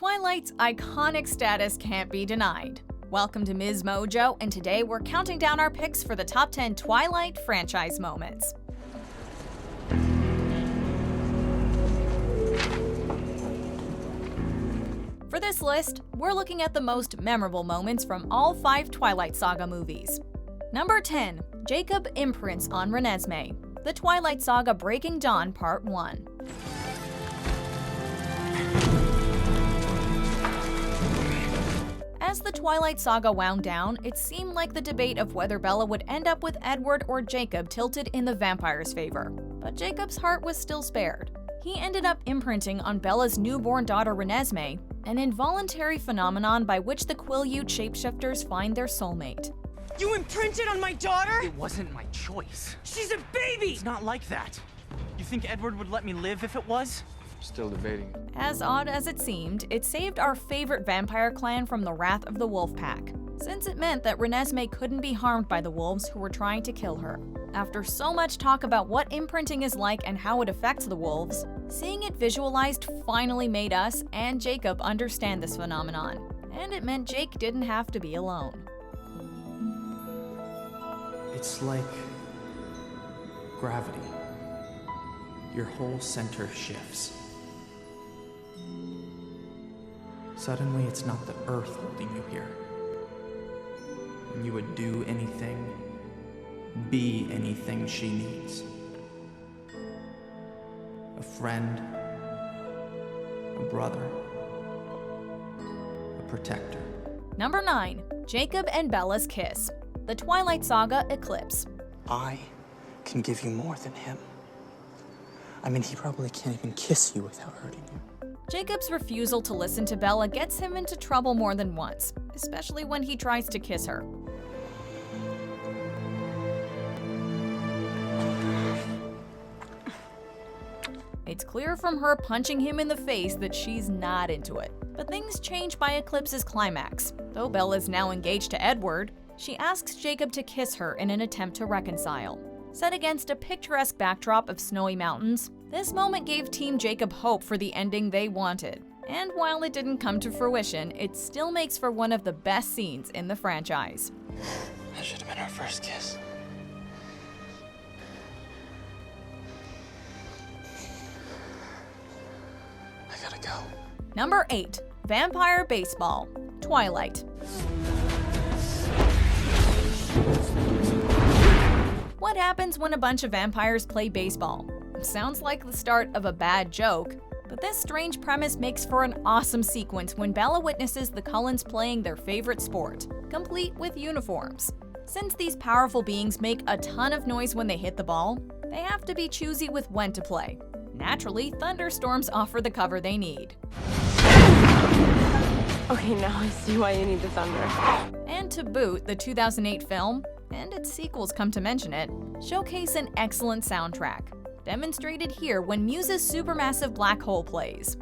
Twilight's iconic status can't be denied. Welcome to MsMojo, and today we're counting down our picks for the top 10 Twilight franchise moments. For this list, we're looking at the most memorable moments from all 5 Twilight Saga movies. Number 10. Jacob Imprints on Renesmee, The Twilight Saga Breaking Dawn Part 1. As the Twilight Saga wound down, it seemed like the debate of whether Bella would end up with Edward or Jacob tilted in the vampire's favor. But Jacob's heart was still spared. He ended up imprinting on Bella's newborn daughter Renesmee, an involuntary phenomenon by which the Quileute shapeshifters find their soulmate. You imprinted on my daughter? It wasn't my choice. She's a baby! It's not like that. You think Edward would let me live if it was? Still debating. As odd as it seemed, it saved our favorite vampire clan from the wrath of the wolf pack, since it meant that Renesmee couldn't be harmed by the wolves who were trying to kill her. After so much talk about what imprinting is like and how it affects the wolves, seeing it visualized finally made us and Jacob understand this phenomenon, and it meant Jake didn't have to be alone. It's like gravity. Your whole center shifts. Suddenly, it's not the earth holding you here. And you would do anything, be anything she needs. A friend, a brother, a protector. Number 9. Jacob and Bella's kiss, The Twilight Saga Eclipse. I can give you more than him. I mean, he probably can't even kiss you without hurting you. Jacob's refusal to listen to Bella gets him into trouble more than once, especially when he tries to kiss her. It's clear from her punching him in the face that she's not into it. But things change by Eclipse's climax. Though Bella's now engaged to Edward, she asks Jacob to kiss her in an attempt to reconcile. Set against a picturesque backdrop of snowy mountains, this moment gave Team Jacob hope for the ending they wanted. And while it didn't come to fruition, it still makes for one of the best scenes in the franchise. That should have been our first kiss. I gotta go. Number 8. Vampire Baseball, Twilight. What happens when a bunch of vampires play baseball? Sounds like the start of a bad joke, but this strange premise makes for an awesome sequence when Bella witnesses the Cullens playing their favorite sport, complete with uniforms. Since these powerful beings make a ton of noise when they hit the ball, they have to be choosy with when to play. Naturally, thunderstorms offer the cover they need. Okay, now I see why you need the thunder. And to boot, the 2008 film, and its sequels come to mention it, showcase an excellent soundtrack, demonstrated here when Muse's supermassive black hole plays.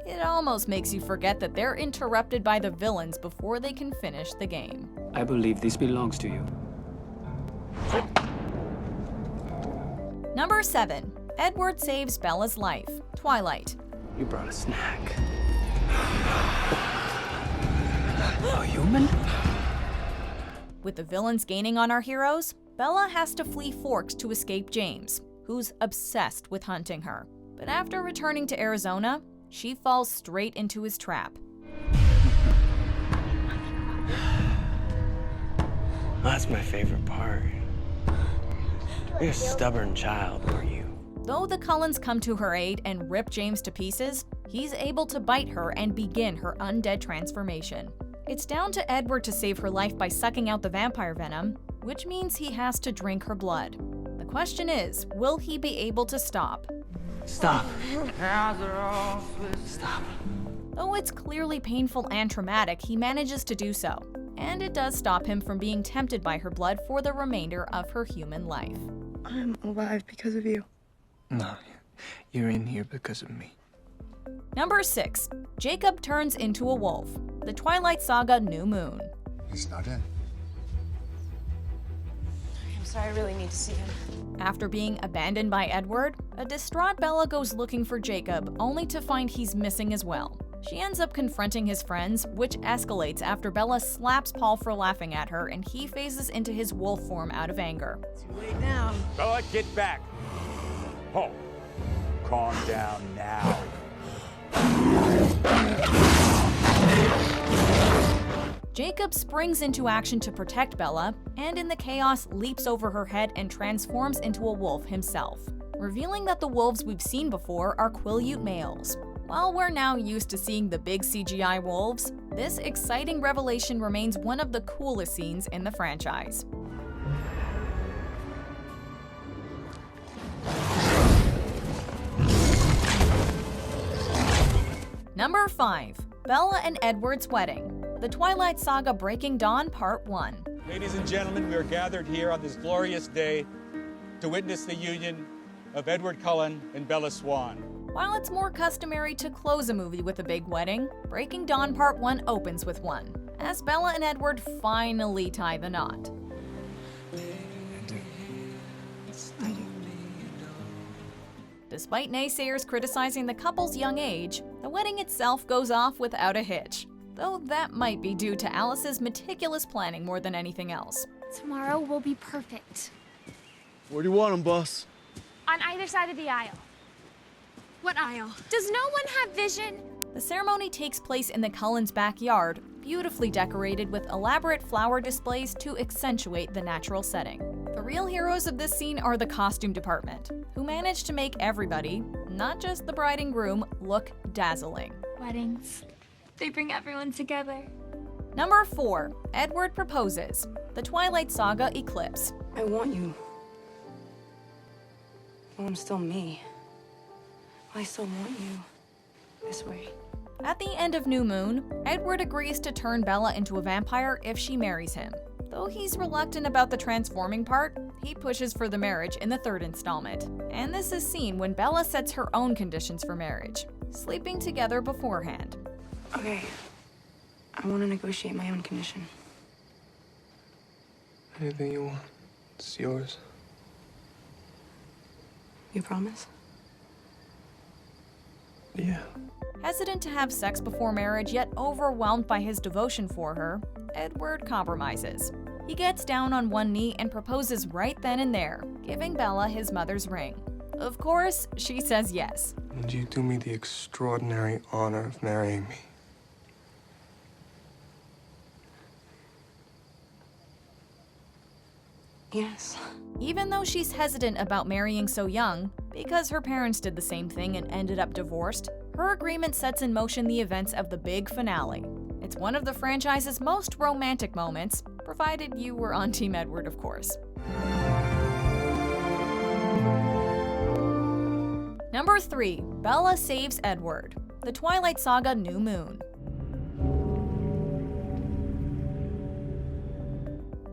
It almost makes you forget that they're interrupted by the villains before they can finish the game. I believe this belongs to you. Number 7. Edward saves Bella's life, Twilight. You brought a snack. A human? With the villains gaining on our heroes, Bella has to flee Forks to escape James, who's obsessed with hunting her. But after returning to Arizona, she falls straight into his trap. That's my favorite part. You're a stubborn child, weren't you? Though the Cullens come to her aid and rip James to pieces, he's able to bite her and begin her undead transformation. It's down to Edward to save her life by sucking out the vampire venom, which means he has to drink her blood. The question is, will he be able to stop? Stop. Stop. Though it's clearly painful and traumatic, he manages to do so, and it does stop him from being tempted by her blood for the remainder of her human life. I'm alive because of you. No, you're in here because of me. Number 6. Jacob turns into a wolf, The Twilight Saga New Moon. He's not in. I'm sorry, I really need to see him. After being abandoned by Edward, a distraught Bella goes looking for Jacob, only to find he's missing as well. She ends up confronting his friends, which escalates after Bella slaps Paul for laughing at her and he phases into his wolf form out of anger. Too late now. Bella, get back. Oh, calm down now. Jacob springs into action to protect Bella, and in the chaos leaps over her head and transforms into a wolf himself, revealing that the wolves we've seen before are Quileute males. While we're now used to seeing the big CGI wolves, this exciting revelation remains one of the coolest scenes in the franchise. Number 5. Bella and Edward's Wedding. The Twilight Saga Breaking Dawn Part 1. Ladies and gentlemen, we are gathered here on this glorious day to witness the union of Edward Cullen and Bella Swan. While it's more customary to close a movie with a big wedding, Breaking Dawn Part 1 opens with one, as Bella and Edward finally tie the knot. Despite naysayers criticizing the couple's young age, the wedding itself goes off without a hitch, though that might be due to Alice's meticulous planning more than anything else. Tomorrow will be perfect. Where do you want them, boss? On either side of the aisle. What aisle? Does no one have vision? The ceremony takes place in the Cullens' backyard, beautifully decorated with elaborate flower displays to accentuate the natural setting. The real heroes of this scene are the costume department, who managed to make everybody, not just the bride and groom, look dazzling. Weddings. They bring everyone together. Number 4. Edward proposes. The Twilight Saga Eclipse. I want you. Well, I'm still me. I still want you. This way. At the end of New Moon, Edward agrees to turn Bella into a vampire if she marries him. Though he's reluctant about the transforming part, he pushes for the marriage in the 3rd installment. And this is seen when Bella sets her own conditions for marriage, sleeping together beforehand. Okay. I want to negotiate my own condition. Anything you want. It's yours. You promise? Yeah. Hesitant to have sex before marriage, yet overwhelmed by his devotion for her, Edward compromises. He gets down on one knee and proposes right then and there, giving Bella his mother's ring. Of course, she says yes. Would you do me the extraordinary honor of marrying me? Yes. Even though she's hesitant about marrying so young, because her parents did the same thing and ended up divorced, her agreement sets in motion the events of the big finale. It's one of the franchise's most romantic moments, provided you were on Team Edward, of course. Number 3. Bella saves Edward. The Twilight Saga New Moon.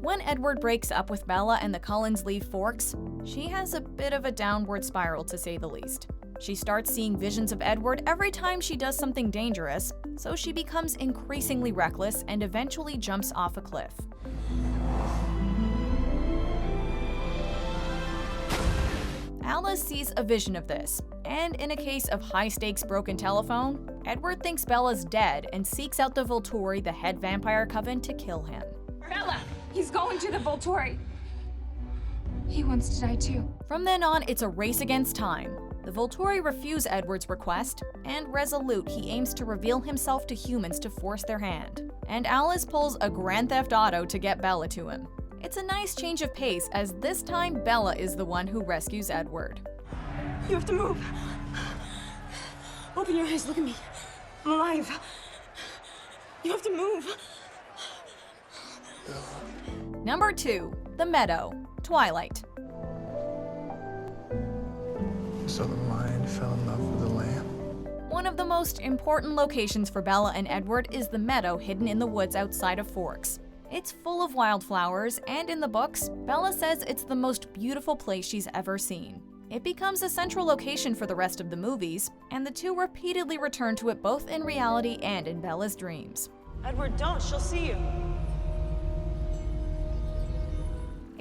When Edward breaks up with Bella and the Cullens leave Forks, she has a bit of a downward spiral, to say the least. She starts seeing visions of Edward every time she does something dangerous, so she becomes increasingly reckless and eventually jumps off a cliff. Alice sees a vision of this, and in a case of high-stakes broken telephone, Edward thinks Bella's dead and seeks out the Volturi, the head vampire coven, to kill him. Bella! He's going to the Volturi. He wants to die too. From then on, it's a race against time. The Volturi refuse Edward's request, and resolute, he aims to reveal himself to humans to force their hand. And Alice pulls a Grand Theft Auto to get Bella to him. It's a nice change of pace, as this time Bella is the one who rescues Edward. You have to move. Open your eyes, look at me. I'm alive. You have to move. Number 2. The Meadow. Twilight. So the lion fell in love with the lamb. One of the most important locations for Bella and Edward is the meadow hidden in the woods outside of Forks. It's full of wildflowers, and in the books, Bella says it's the most beautiful place she's ever seen. It becomes a central location for the rest of the movies, and the two repeatedly return to it both in reality and in Bella's dreams. Edward, don't. She'll see you.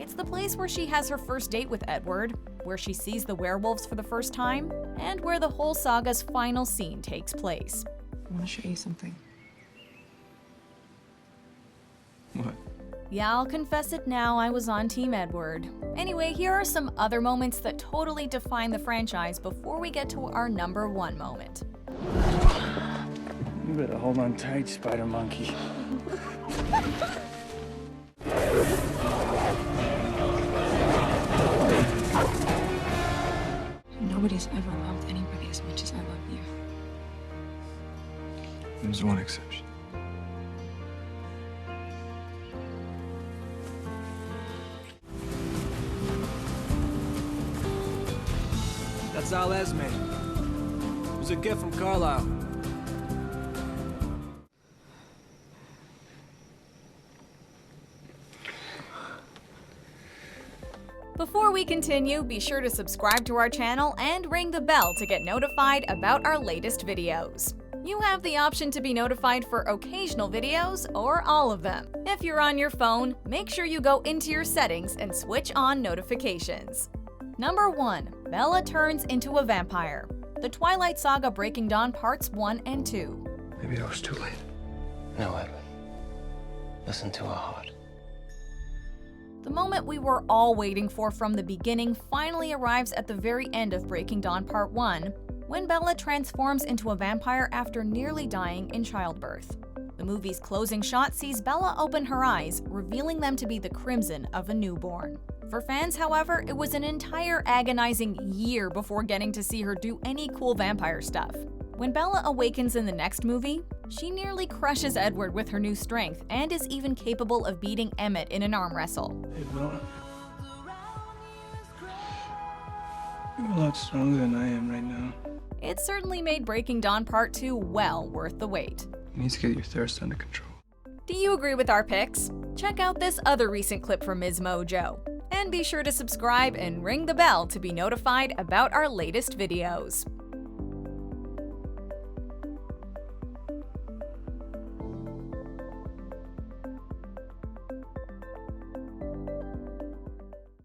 It's the place where she has her first date with Edward, where she sees the werewolves for the first time, and where the whole saga's final scene takes place. I want to show you something. What? Yeah, I'll confess it now, I was on Team Edward. Anyway, here are some other moments that totally define the franchise before we get to our number 1 moment. You better hold on tight, spider monkey. Nobody's ever loved anybody as much as I love you. There's one exception. That's all Esme. It was a gift from Carlisle. Before we continue, be sure to subscribe to our channel and ring the bell to get notified about our latest videos. You have the option to be notified for occasional videos or all of them. If you're on your phone, make sure you go into your settings and switch on notifications. Number 1. Bella turns into a vampire. The Twilight Saga Breaking Dawn Parts 1 and 2. Maybe I was too late. No, Edward. Listen to her heart. The moment we were all waiting for from the beginning finally arrives at the very end of Breaking Dawn Part 1, when Bella transforms into a vampire after nearly dying in childbirth. The movie's closing shot sees Bella open her eyes, revealing them to be the crimson of a newborn. For fans, however, it was an entire agonizing year before getting to see her do any cool vampire stuff. When Bella awakens in the next movie, she nearly crushes Edward with her new strength and is even capable of beating Emmett in an arm wrestle. Hey, Bella. You're a lot stronger than I am right now. It certainly made Breaking Dawn Part 2 well worth the wait. You need to get your thirst under control. Do you agree with our picks? Check out this other recent clip from MsMojo. And be sure to subscribe and ring the bell to be notified about our latest videos.